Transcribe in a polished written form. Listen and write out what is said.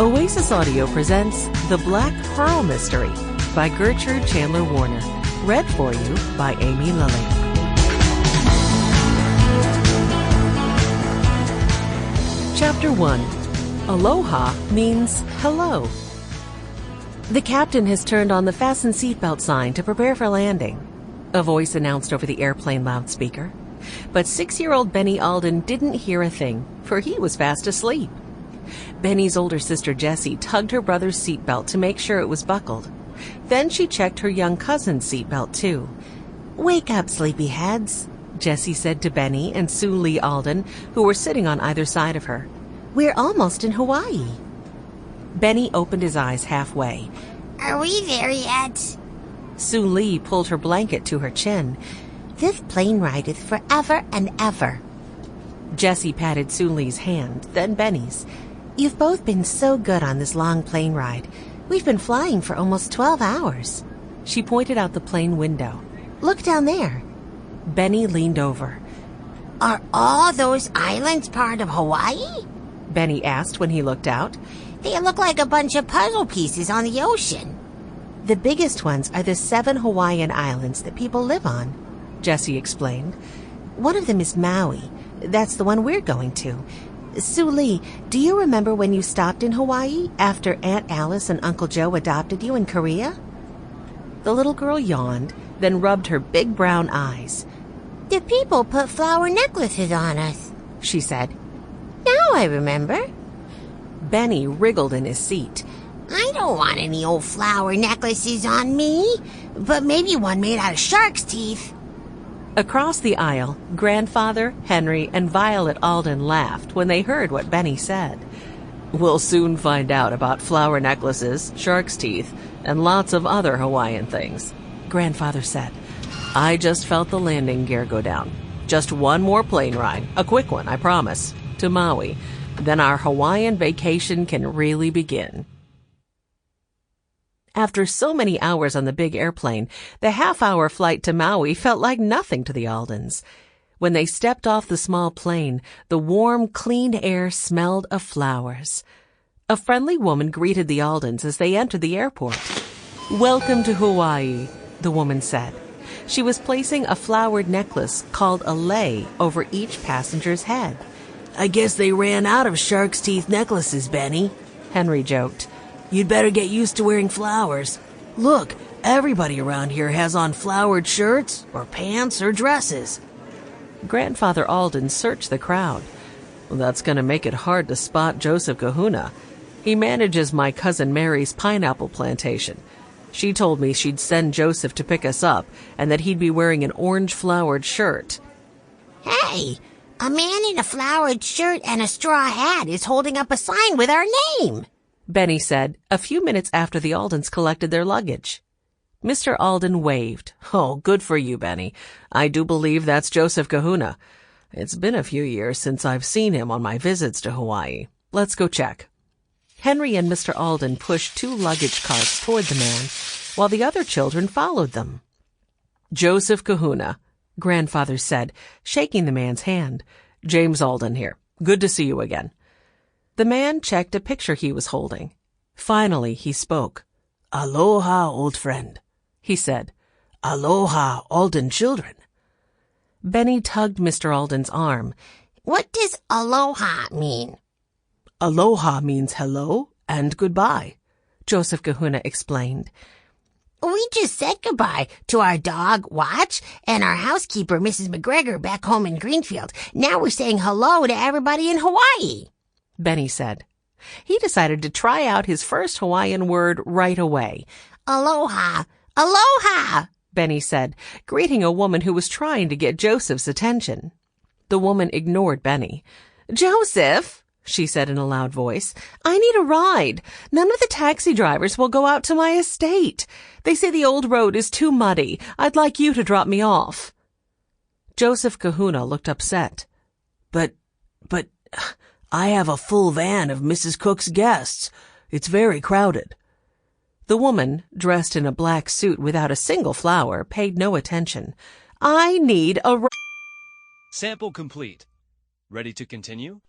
Oasis Audio presents The Black Pearl Mystery by Gertrude Chandler Warner. Read for you by Aimee Lilly. Chapter 1. Aloha means hello. The captain has turned on the fasten seatbelt sign to prepare for landing, a voice announced over the airplane loudspeaker. But 6-year-old Benny Alden didn't hear a thing, for he was fast asleep. Benny's older sister Jessie tugged her brother's seatbelt to make sure it was buckled. Then she checked her young cousin's seatbelt too. "Wake up, sleepyheads," Jessie said to Benny and Sue Lee Alden, who were sitting on either side of her. "We're almost in Hawaii." Benny opened his eyes halfway. "Are we there yet?" Sue Lee pulled her blanket to her chin. "This plane ride is forever and ever." Jessie patted Sue Lee's hand, then Benny's. "You've both been so good on this long plane ride. We've been flying for almost 12 hours. She pointed out the plane window. "Look down there." Benny leaned over. "Are all those islands part of Hawaii?" Benny asked when he looked out. "They look like a bunch of puzzle pieces on the ocean." "The biggest ones are the 7 Hawaiian islands that people live on," Jessie explained. "One of them is Maui. That's the one we're going to. Sue Lee, do you remember when you stopped in Hawaii after Aunt Alice and Uncle Joe adopted you in Korea?" The little girl yawned, then rubbed her big brown eyes. "The people put flower necklaces on us," she said. "Now I remember." Benny wriggled in his seat. "I don't want any old flower necklaces on me, but maybe one made out of shark's teeth." Across the aisle, Grandfather, Henry, and Violet Alden laughed when they heard what Benny said. "We'll soon find out about flower necklaces, shark's teeth, and lots of other Hawaiian things," Grandfather said. "I just felt the landing gear go down. Just one more plane ride, a quick one, I promise, to Maui. Then our Hawaiian vacation can really begin." After so many hours on the big airplane, the half-hour flight to Maui felt like nothing to the Aldens. When they stepped off the small plane, the warm, clean air smelled of flowers. A friendly woman greeted the Aldens as they entered the airport. "Welcome to Hawaii," the woman said. She was placing a flowered necklace called a lei over each passenger's head. "I guess they ran out of shark's teeth necklaces, Benny," Henry joked. "You'd better get used to wearing flowers. Look, everybody around here has on flowered shirts or pants or dresses." Grandfather Alden searched the crowd. "Well, that's going to make it hard to spot Joseph Kahuna. He manages my cousin Mary's pineapple plantation. She told me she'd send Joseph to pick us up and that he'd be wearing an orange flowered shirt." "Hey, a man in a flowered shirt and a straw hat is holding up a sign with our name," Benny said a few minutes after the Aldens collected their luggage. Mr. Alden waved. "Oh, good for you, Benny. I do believe that's Joseph Kahuna. It's been a few years since I've seen him on my visits to Hawaii. Let's go check." Henry and Mr. Alden pushed 2 luggage carts toward the man, while the other children followed them. "Joseph Kahuna," Grandfather said, shaking the man's hand. "James Alden here. Good to see you again." The man checked a picture he was holding. Finally, he spoke. "Aloha, old friend," he said. "Aloha, Alden children." Benny tugged Mr. Alden's arm. "What does aloha mean?" "Aloha means hello and goodbye," Joseph Kahuna explained. "We just said goodbye to our dog, Watch, and our housekeeper, Mrs. McGregor, back home in Greenfield. Now we're saying hello to everybody in Hawaii," Benny said. He decided to try out his first Hawaiian word right away. "Aloha, aloha," Benny said, greeting a woman who was trying to get Joseph's attention. The woman ignored Benny. "Joseph," she said in a loud voice, "I need a ride. None of the taxi drivers will go out to my estate. They say the old road is too muddy. I'd like you to drop me off." Joseph Kahuna looked upset. But, I have a full van of Mrs. Cook's guests. It's very crowded." The woman, dressed in a black suit without a single flower, paid no attention. "I need a Sample complete. Ready to continue?